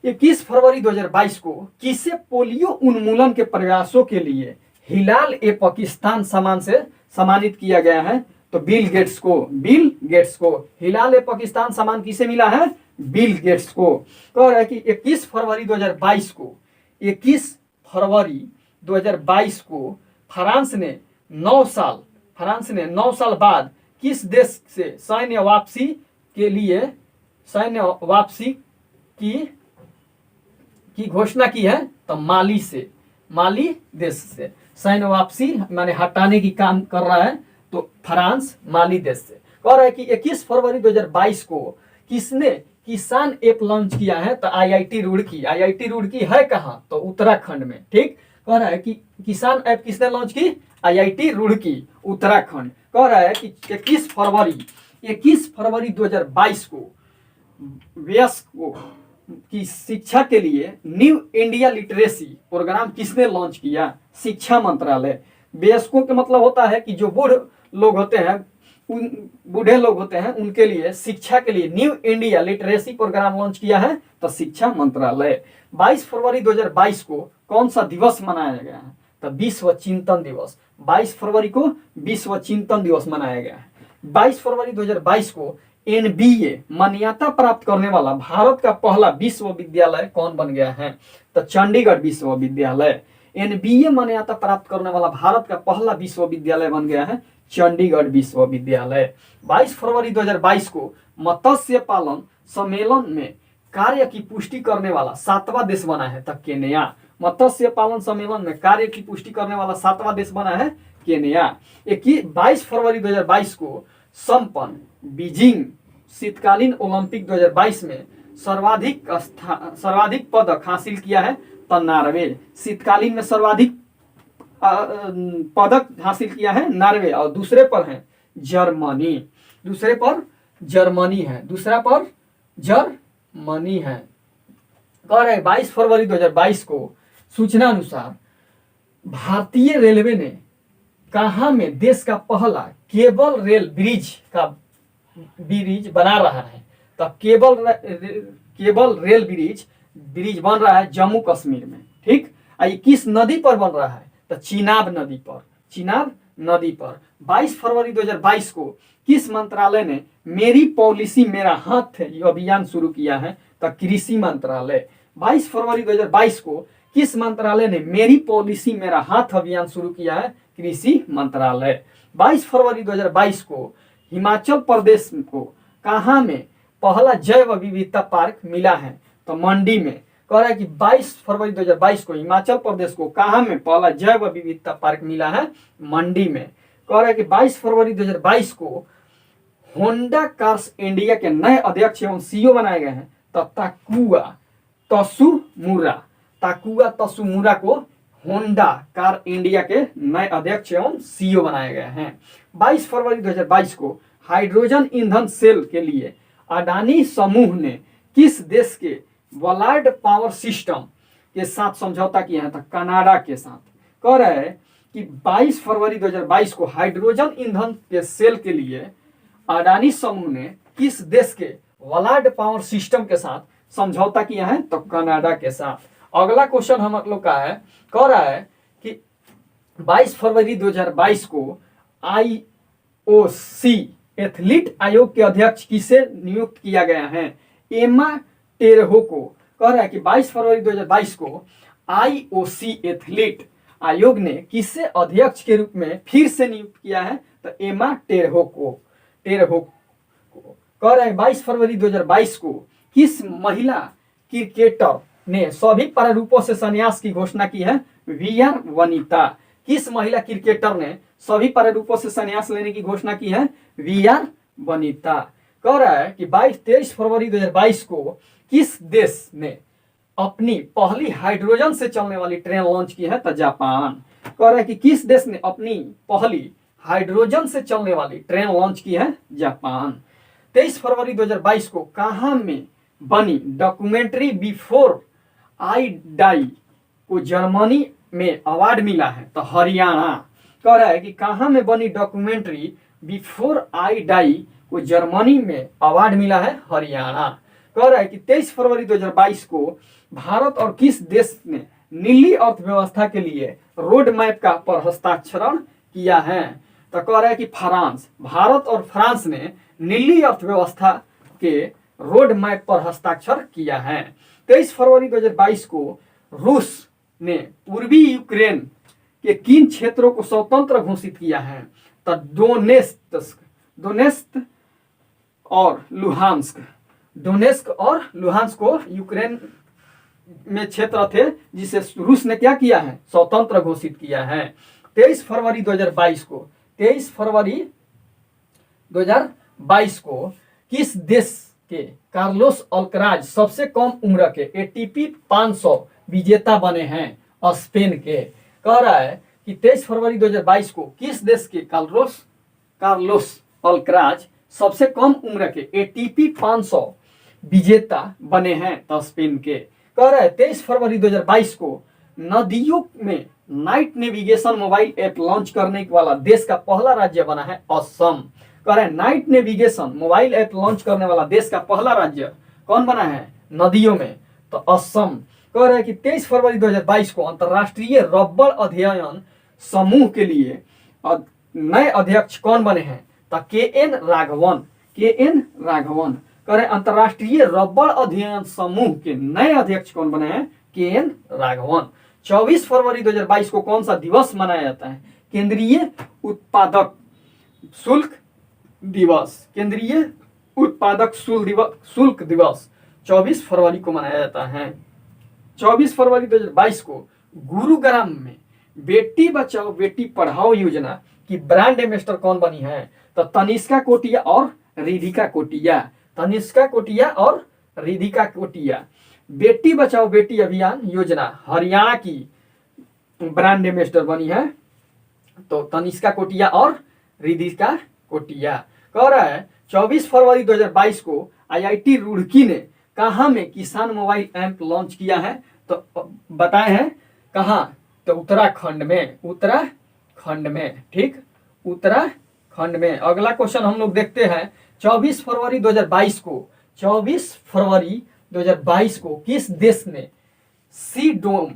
21 फरवरी 2022 को किसे पोलियो उन्मूलन के प्रयासों के लिए हिलाल ए पाकिस्तान सम्मान से सम्मानित किया गया है? तो बिल गेट्स को। बिल गेट्स को हिलाल ए पाकिस्तान सम्मान किसे मिला है? बिल गेट्स को। कह रहा है कि 21 फरवरी 2022 को 21 फरवरी 2022 को फ्रांस ने 9 साल बाद किस देश से सैन्य वापसी के लिए सैन्य वापसी की घोषणा की है? तो माली से, माली देश से सैन्य वापसी माने हटाने की काम कर रहा है। तो फ्रांस माली देश से। कह रहा है कि 21 फरवरी 2022 को किसने किसान ऐप लॉन्च किया है? तो आईआईटी रुड़की। आईआईटी रुड़की है कहाँ? तो उत्तराखंड में। ठीक। कह रहा है कि किसान ऐप किसने लॉन्च की? आईआईटी रुड़की, उत्तराखंड। कह रहा है कि 21 फरवरी 2022 को वयस्कों की शिक्षा के लिए न्यू इंडिया लिटरेसी प्रोग्राम किसने लॉन्च किया? शिक्षा मंत्रालय। वयस्कों का मतलब होता है कि जो बूढ़े लोग होते हैं उनके लिए शिक्षा के लिए new India literacy programme launch किया है? तो शिक्षा मंत्रालय। 22 फरवरी 2022 को कौन सा दिवस मनाया गया है? तो विश्व चिंतन दिवस। 22 फरवरी को विश्व चिंतन दिवस मनाया गया है। 22 फरवरी 2022 को एनबीए मान्यता प्राप्त करने वाला भारत का पहला विश्वविद्यालय कौन बन गया है? तो चंडीगढ़ विश्वविद्यालय। एनबीए मान्यता प्राप्त करने वाला भारत का पहला विश्वविद्यालय बन गया है चंडीगढ़ विश्वविद्यालय। 22 फरवरी 2022 को मत्स्य पालन सम्मेलन में कार्य की पुष्टि करने वाला 7वां देश बना है? तो केन्या। मत्स्य पालन सम्मेलन में कार्य की पुष्टि करने वाला 7वां देश बना है केन्या। 22 फरवरी 2022 को संपन्न बीजिंग शीतकालीन ओलंपिक 2022 में सर्वाधिक पदक हासिल किया है? तो नॉर्वे। शीतकालीन में सर्वाधिक पदक हासिल किया है नॉर्वे, और दूसरे पर है जर्मनी। दूसरा पर जर्मनी है। कह रहे 22 फरवरी 2022 को सूचना अनुसार भारतीय रेलवे ने कहाँ में देश का पहला केबल रेल ब्रिज बना रहा है? तो केबल रेल ब्रिज बन रहा है जम्मू कश्मीर में। ठीक। किस नदी पर बन रहा है? तो चिनाब नदी पर। 22 फरवरी 2022 को किस मंत्रालय ने मेरी पॉलिसी मेरा हाथ है ये अभियान शुरू किया है? तो कृषि मंत्रालय। 22 फरवरी 2022 को किस मंत्रालय ने मेरी पॉलिसी मेरा हाथ अभियान शुरू किया है? कृषि मंत्रालय। 22 फरवरी 2022 को हिमाचल प्रदेश को कहाँ में पहला जैव विविधता पार्क मिला है? तो मंडी में। कह रहा है कि 22 फरवरी 2022 को हिमाचल प्रदेश को कहाँ में पहला जैव विविधता पार्क मिला है? मंडी में। कह रहा है कि 22 फरवरी 2022 को होंडा कार्स इंडिया के नए अध्यक्ष एवं सीईओ बनाए गए हैं? तो ताकुआ तसुमुरा को होंडा कार इंडिया के नए अध्यक्ष एवं सीईओ बनाए गए हैं। 22 फरवरी 2022 को हाइड्रोजन ईंधन सेल के लिए अडानी समूह ने किस देश के वलार्ड पावर सिस्टम के साथ समझौता किया है? तो कनाडा के साथ। कह रहा है कि 22 फरवरी 2022 को हाइड्रोजन ईंधन के सेल के लिए अडानी समूह ने किस देश के वलार्ड पावर सिस्टम के साथ समझौता किया है? तो कनाडा के साथ। अगला क्वेश्चन हम लोग का है। कह रहा है कि 22 फरवरी 2022 को आईओसी एथलीट आयोग के अध्यक्ष किसे नियुक्त किया गया है? एमा टेरहो को। कह रहा है कि 22 फरवरी 2022 को आईओसी एथलीट आयोग ने किसे अध्यक्ष के रूप में फिर से नियुक्त किया है? तो एमा टेरहो को। कह रहा है 22 फरवरी 2022 को किस महिला क्रिकेटर ने सभी प्रारूपों से संन्यास की घोषणा की है? वीआर वनिता। किस महिला क्रिकेटर ने सभी प्रारूपों से संन्यास लेने की घोषणा की है? वीआर वनिता। कह रहा है कि 23 फरवरी 2022 को किस देश ने अपनी पहली हाइड्रोजन से चलने वाली ट्रेन लॉन्च की है? तो जापान। कह रहा है कि किस देश ने अपनी पहली हाइड्रोजन से चलने वाली ट्रेन लॉन्च की है? जापान। 23 फरवरी 2022 को कहाँ में बनी डॉक्यूमेंट्री बिफोर आई डाई को जर्मनी में अवार्ड मिला है? तो हरियाणा। कह रहा है कि कहाँ में बनी डॉक्यूमेंट्री बिफोर आई डाई को जर्मनी में अवार्ड मिला है? हरियाणा। कह रहा है कि 23 फरवरी 2022 को भारत और किस देश ने नीली अर्थव्यवस्था के लिए रोड मैप का पर हस्ताक्षरण किया है? तो कह रहा है कि फ्रांस। भारत और फ्रांस ने नीली अर्थव्यवस्था के रोड मैप पर हस्ताक्षर किया है। 23 फरवरी 2022 को रूस ने पूर्वी यूक्रेन के किन क्षेत्रों को स्वतंत्र घोषित किया है? तो डोनेस्क और लुहांस्क। डोनेस्क और लुहांस्क को यूक्रेन में क्षेत्र थे जिसे रूस ने क्या किया है? स्वतंत्र घोषित किया है। 23 फरवरी 2022 को 23 फरवरी 2022 को किस देश के कार्लोस अल्कराज सबसे कम उम्र के एटीपी 500 विजेता बने हैं? स्पेन के। कह रहा है कि 23 फरवरी 2022 को किस देश के कार्लोस अल्कराज सबसे कम उम्र के एटीपी 500 विजेता बने हैं? तो स्पेन के। कह रहा है 23 फरवरी 2022 को नदियों में night navigation mobile app launch करने वाला देश का पहला राज्य बना है असम। कह रहा है night navigation mobile app launch करने वाला देश का पहला राज्य कौन बना है? नदियों में, तो असम। कह रहा है कि 23 फरवरी 2022 को अंतर्राष्ट्रीय रबड़ अध्ययन समूह के लिए नए अध्यक्ष कौन बने हैं? तो के.एन. राघवन। कह रहे अंतर्राष्ट्रीय रबड़ अध्ययन समूह के नए अध्यक्ष कौन बने हैं? के.एन. राघवन। 24 फरवरी 2022 को कौन सा दिवस मनाया जाता है? केंद्रीय उत्पादक शुल्क दिवस। केंद्रीय उत्पादक शुल्क दिवस 24 फरवरी को मनाया जाता है। 24 फरवरी 2022 को गुरुग्राम में बेटी बचाओ बेटी पढ़ाओ योजना की ब्रांड एम्बेसडर कौन बनी है? तो तनिष्का कोटिया और रिधिका कोटिया। तनिष्का कोटिया और रिधिका कोटिया। बेटी बचाओ बेटी अभियान योजना हरियाणा की ब्रांड एम्बेसडर बनी है, तो तनिष्का कोटिया और रिधिका कोटिया। कह रहा है 24 फरवरी 2022 को आईआईटी रुड़की ने कहाँ में किसान मोबाइल ऐप लॉन्च किया है? तो बताए हैं कहाँ? तो उत्तराखंड में। ठीक, उत्तराखंड में। अगला क्वेश्चन हम लोग देखते हैं 24 फरवरी 2022 को किस देश ने सी डोम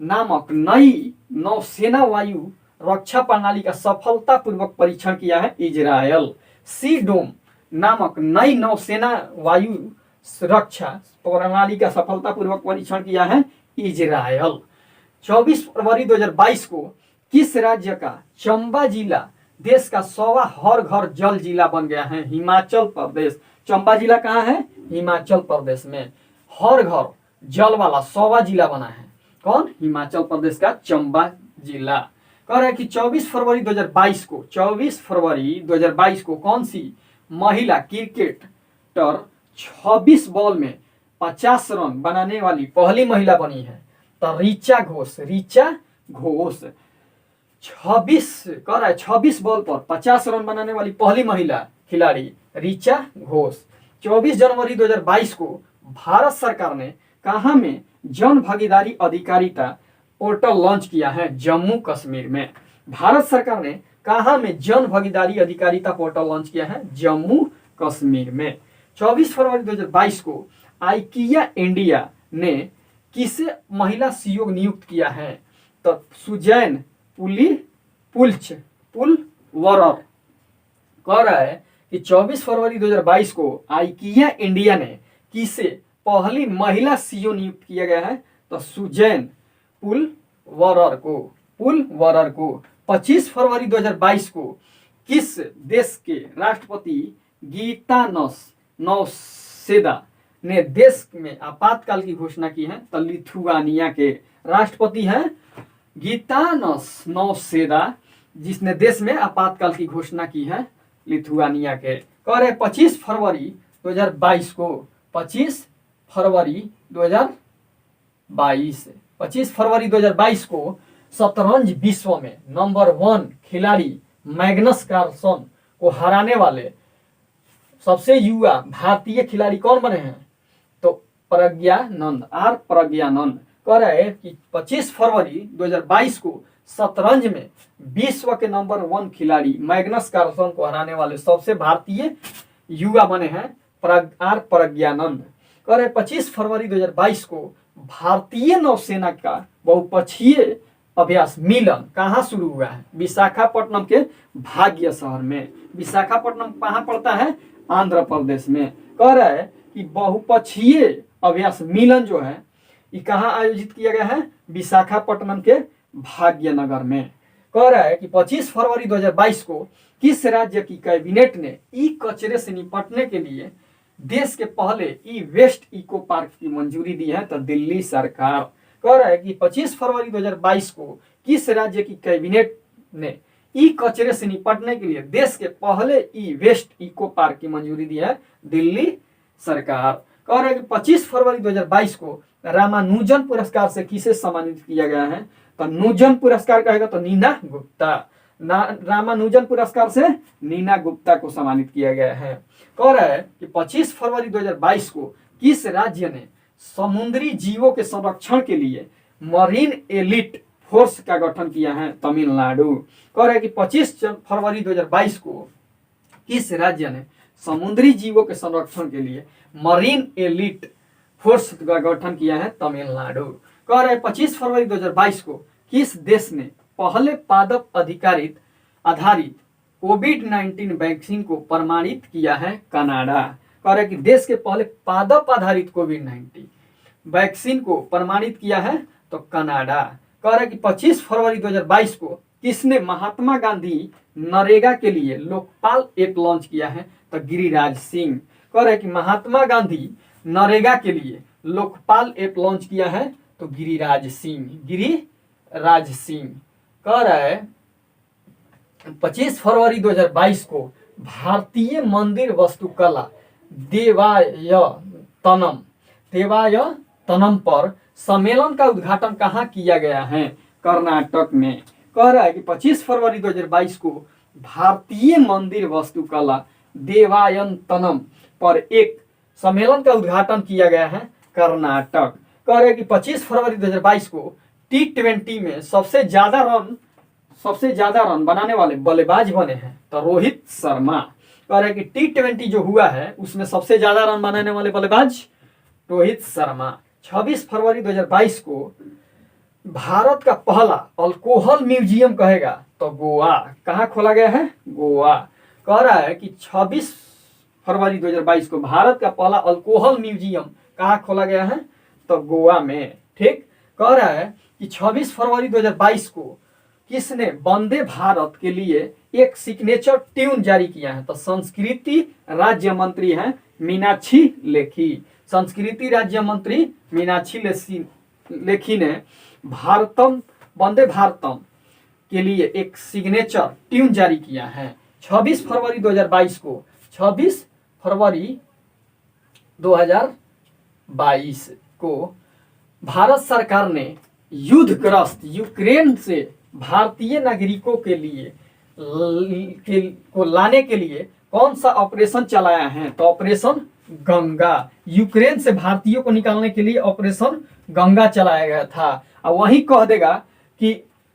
नामक नई नौसेना वायु रक्षा प्रणाली का सफलतापूर्वक परीक्षण किया है? इजरायल। सी डोम नामक नई नौसेना वायु रक्षा प्रणाली का सफलतापूर्वक परीक्षण किया है? इजरायल। 24 फरवरी 2022 को किस राज्य का चंबा जिला देश का 100वां हर घर जल जिला बन गया है? हिमाचल प्रदेश। चंबा जिला कहाँ है? हिमाचल प्रदेश में। हर घर जल वाला 100वां जिला बना है कौन? हिमाचल प्रदेश का चंबा जिला। कह रहा है कि 24 फरवरी 2022 को कौन सी महिला क्रिकेटर 26 बॉल में 50 रन बनाने वाली पहली महिला बनी है? तो ऋचा घोष। 26 बॉल पर 50 रन बनाने वाली पहली महिला खिलाड़ी ऋचा घोष। 24 जनवरी 2022 को भारत सरकार ने कहाँ में जन भागीदारी अधिकारिता पोर्टल लॉन्च किया है? जम्मू कश्मीर में। भारत सरकार ने कहाँ में जन भागीदारी अधिकारिता पोर्टल लॉन्च किया है? जम्मू कश्मीर में। 24 फरवरी 2022 को आइकिया इंडिया ने किसे महिला सीईओ नियुक्त किया है? तो सुजैन पुलवरर। कह रहा है कि 24 फरवरी 2022 को आइकिया इंडिया ने किसे पहली महिला सीईओ नियुक्त किया गया है? तो सुजैन पुलवरर को। 25 फरवरी 2022 को किस देश के राष्ट्रपति गीतानस नौसेदा ने देश में आपातकाल की घोषणा की है? तो लिथुआनिया के राष्ट्रपति हैं गीतानस नौसेदा, जिसने देश में आपातकाल की घोषणा की है लिथुआनिया के। कह रहे 25 फरवरी 2022 को 25 फरवरी 2022 को शतरंज विश्व में नंबर 1 खिलाड़ी मैग्नस कार्लसन को हराने वाले सबसे युवा भारतीय खिलाड़ी कौन बने हैं? तो प्रज्ञानंद, आर प्रज्ञानंद। कह रहे हैं कि 25 फरवरी 2022 को शतरंज में विश्व के नंबर 1 खिलाड़ी मैग्नस कार्लसन को हराने वाले सबसे भारतीय युवा बने हैं आर प्रज्ञानंद। कह रहे 25 फरवरी 2022 को भारतीय नौसेना का बहुपक्षीय अभ्यास मिलन कहाँ शुरू हुआ है? विशाखापट्टनम के भाग्य शहर में। विशाखापट्टनम कहाँ पड़ता है? आंध्र प्रदेश में। कह रहा है कि बहुपक्षीय अभ्यास मिलन जो है ये कहाँ आयोजित किया गया है? विशाखापट्टनम के भाग्यनगर में। कह रहा है कि 25 फरवरी 2022 को किस राज्य की कैबिनेट ने ई कचरे से निपटने के लिए देश के पहले ई वेस्ट इको पार्क की मंजूरी दी है? तो दिल्ली सरकार। कह रहा है कि 25 फरवरी 2022 को किस राज्य की कैबिनेट ने ई कचरे से निपटने के लिए देश के पहले ई वेस्ट इको पार्क की मंजूरी दी है? दिल्ली सरकार। कह रहे हैं कि 25 फरवरी 2022 को रामानुजन पुरस्कार से किसे सम्मानित किया गया है? तो नूजन पुरस्कार कहेगा तो नीना गुप्ता। रामानुजन पुरस्कार से नीना गुप्ता को सम्मानित किया गया है। कह रहा है कि 25 फरवरी 2022 को किस राज्य ने समुद्री जीवों के संरक्षण के लिए मरीन एलिट फोर्स का गठन किया है? तमिलनाडु। कह रहा है कि 25 फरवरी 2022 को किस राज्य ने समुद्री जीवों के संरक्षण के लिए मरीन एलिट फोर्स का गठन किया है? तमिलनाडु। कह रहा है 25 फरवरी 2022 को किस देश ने पहले पादप आधारित कोविड-19 वैक्सीन को प्रमाणित किया है? कनाडा। कह रहा है कि देश के पहले पादप आधारित कोविड-19 वैक्सीन को प्रमाणित किया है? तो कनाडा। कह रहा है कि 25 फरवरी 2022 को किसने महात्मा गांधी नरेगा के लिए लोकपाल ऐप लॉन्च किया है? तो गिरिराज सिंह। कह रहा है कि महात्मा गांधी नरेगा के लिए लोकपाल ऐप लॉन्च किया है? तो गिरिराज सिंह। कह रहा है 25 फरवरी 2022 को भारतीय मंदिर वास्तुकला देवायतनम पर सम्मेलन का उद्घाटन कहाँ किया गया है? कर्नाटक में। कह रहा है कि 25 फरवरी 2022 को भारतीय मंदिर वास्तुकला देवायतनम पर एक सम्मेलन का उद्घाटन किया गया है? कर्नाटक। कह रहे हैं कि 25 फरवरी 2022 को T20 में सबसे ज्यादा रन बनाने वाले बल्लेबाज बने हैं? तो रोहित शर्मा। कह रहे हैं कि T20 जो हुआ है उसमें सबसे ज्यादा रन बनाने वाले बल्लेबाज रोहित शर्मा। 26 फरवरी 2022 को भारत का पहला अल्कोहल म्यूजियम कहेगा? तो गोवा। कहाँ खोला गया है? गोवा। कह रहा है कि 26 फरवरी 2022 को भारत का पहला अल्कोहल म्यूजियम कहाँ खोला गया है? तो गोवा में। ठीक। कह रहा है कि 26 फरवरी 2022 को किसने वंदे भारत के लिए एक सिग्नेचर ट्यून जारी किया है? तो संस्कृति राज्य मंत्री हैं मीनाक्षी लेखी। संस्कृति राज्य मंत्री मीनाक्षी लेखी ने वंदे भारतम के लिए एक सिग्नेचर ट्यून जारी किया है। 26 फरवरी 2022 को 26 फरवरी 2022 को भारत सरकार ने युद्धग्रस्त यूक्रेन से भारतीय नागरिकों के लिए को लाने के लिए कौन सा ऑपरेशन चलाया है? तो ऑपरेशन गंगा। यूक्रेन से भारतीयों को निकालने के लिए ऑपरेशन गंगा चलाया गया था। और वही कह देगा कि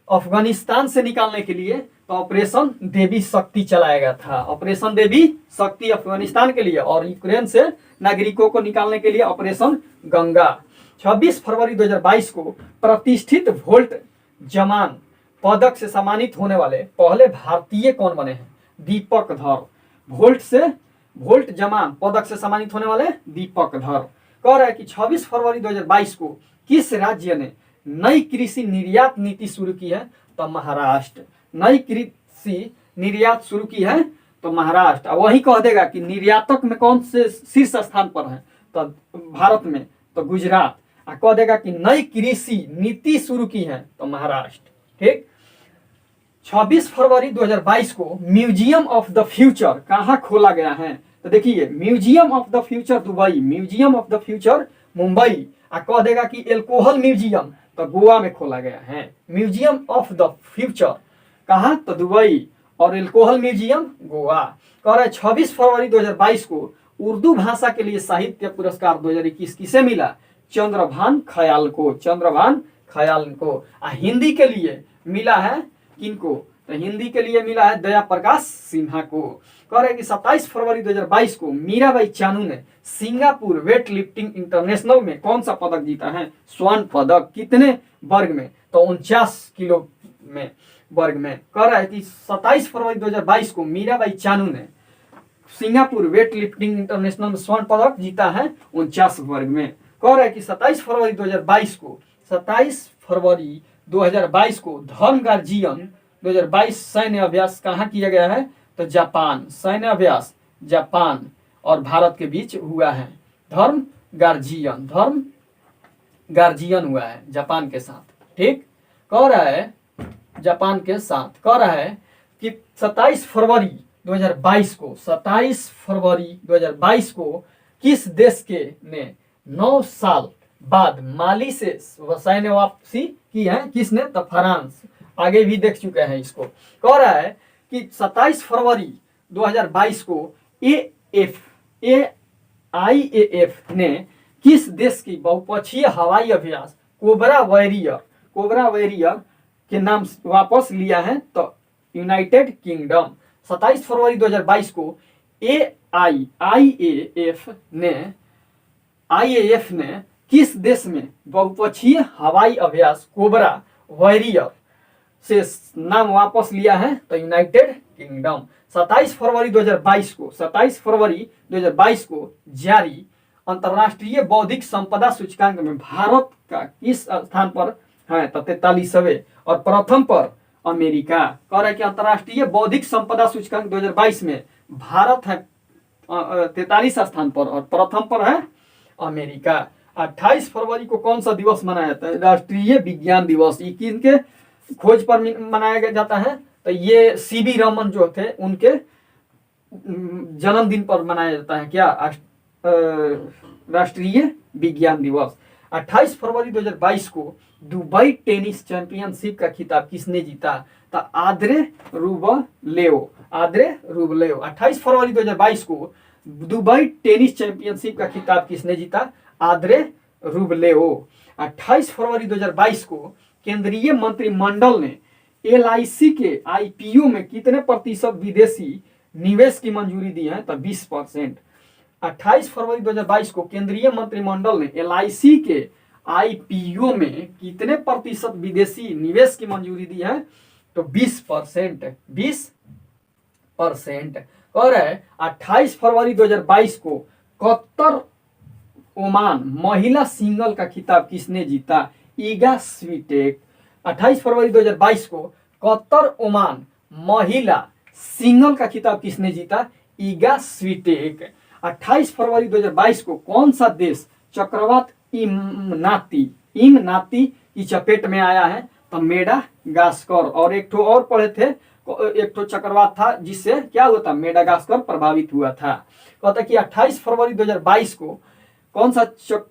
अफगानिस्तान से निकालने के लिए तो ऑपरेशन देवी शक्ति चलाया गया था। ऑपरेशन देवी शक्ति अफगानिस्तान के लिए और यूक्रेन से नागरिकों को निकालने के लिए ऑपरेशन गंगा। 26 फरवरी 2022 को प्रतिष्ठित वोल्ट जमान पदक से सम्मानित होने वाले पहले भारतीय कौन बने हैं? दीपक धर। वोल्ट जमान पदक से सम्मानित होने वाले दीपक धर। कह रहा है कि 26 फरवरी 2022 को किस राज्य ने नई कृषि निर्यात नीति शुरू की है? तो महाराष्ट्र। नई कृषि निर्यात शुरू की है तो महाराष्ट्र। वही कह देगा कि निर्यातक में कौन से शीर्ष स्थान पर है? तो भारत में तो गुजरात। कह देगा कि नई कृषि नीति शुरू की है तो महाराष्ट्र। ठीक। 26 फरवरी 2022 को म्यूजियम ऑफ द फ्यूचर कहाँ खोला गया है? तो देखिए museum of the future Dubai, museum of the future Mumbai. कह देगा कि एल्कोहल म्यूजियम तो गोवा में खोला गया है। म्यूजियम ऑफ द फ्यूचर कहाँ, तो दुबई। और एल्कोहल म्यूजियम गोवा। कह रहा है 26 फरवरी 2022 को उर्दू भाषा के लिए साहित्य पुरस्कार 2021 किसे मिला, चंद्रभान खयाल को, चंद्रभान खयाल को। हिंदी के लिए मिला है किनको, तो हिंदी के लिए मिला है दया प्रकाश सिन्हा को। कह रहे कि 27 फरवरी 2022 को मीराबाई चानू ने सिंगापुर वेट लिफ्टिंग इंटरनेशनल में कौन सा पदक जीता है, स्वर्ण पदक। कितने वर्ग में, तो 49 किलो में वर्ग में। कह रहा है कि 27 फरवरी 2022 को मीराबाई चानू ने सिंगापुर वेट लिफ्टिंग इंटरनेशनल में स्वर्ण पदक जीता है 49 वर्ग में। कह रहा है कि 27 फरवरी 2022 को 27 फरवरी 2022 को धर्म गार्जियन 2022 सैन्य अभ्यास कहाँ किया गया है, तो जापान। सैन्य अभ्यास जापान और भारत के बीच हुआ है। धर्म गार्जियन हुआ है जापान के साथ, ठीक। कह रहा है जापान के साथ, कह रहा है कि 27 फरवरी 2022 को 27 फरवरी 2022 को किस देश के ने 9 साल बाद माली से सैन्य वापसी की है, किसने, तो फ्रांस। आगे भी देख चुके हैं इसको। कह रहा है कि 27 फरवरी 2022 को AIAF ने किस देश की बहुपक्षीय हवाई अभ्यास कोबरा वॉरियर के नाम वापस लिया है, तो यूनाइटेड किंगडम। 27 फरवरी 2022 को IAF ने किस देश में बहुपक्षीय हवाई अभ्यास कोबरा वॉरियर से नाम वापस लिया है, तो यूनाइटेड किंगडम। 27 फरवरी 2022 को जारी अंतर्राष्ट्रीय बौद्धिक संपदा सूचकांक में भारत का किस स्थान पर है, तो 43वें और प्रथम पर अमेरिका। कह रहे कि अंतर्राष्ट्रीय बौद्धिक संपदा सूचकांक 2022 में भारत है 43 स्थान पर और प्रथम पर है अमेरिका। 28 फरवरी को कौन सा दिवस मनाया जाता है, राष्ट्रीय विज्ञान दिवस। ये किनके खोज पर मनाया जाता है, तो ये CB रमन जो थे उनके जन्मदिन पर मनाया जाता है क्या, राष्ट्रीय विज्ञान दिवस। 28 फरवरी 2022 को दुबई टेनिस चैंपियनशिप का खिताब किसने जीता, तो आद्रे रूबलेव। 28 फरवरी 2022 को दुबई टेनिस चैंपियनशिप का खिताब किसने जीता, आद्रे रूबलेव। 28 फरवरी 2022 को केंद्रीय मंत्रिमंडल ने LIC के IPO में कितने प्रतिशत विदेशी निवेश की मंजूरी दी है, तो 20%। 28 फरवरी 2022 को केंद्रीय मंत्रिमंडल ने LIC के IPO में कितने प्रतिशत विदेशी निवेश की मंजूरी दी है, तो 20%। 20%। कह रहा है 28 फरवरी 2022 को कतर ओमान महिला सिंगल का खिताब किसने जीता, ईगा स्वीटेक। 28 फरवरी 2022 को कतर ओमान महिला सिंगल का खिताब किसने जीता, ईगा स्वीटेक। 28 फरवरी 2022 को कौन सा देश चक्रवात इमनाती की चपेट में आया है, तो मेडागास्कर। और एक ठो और पढ़े थे, एक ठो चक्रवात था जिससे क्या हुआ था, मेडागास्कर प्रभावित हुआ था। कहता कि 28 फरवरी 2022 को कौन सा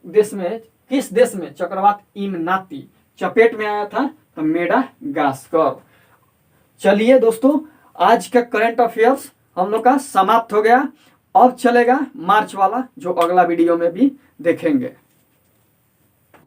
देश में, किस देश में चक्रवात इमनाती चपेट में आया था, तो मेडागास्कर। चलिए दोस्तों, आज का करंट अफेयर्स हम लोग का समाप्त हो गया। अब चलेगा मार्च वाला, जो अगला वीडियो में भी देखेंगे।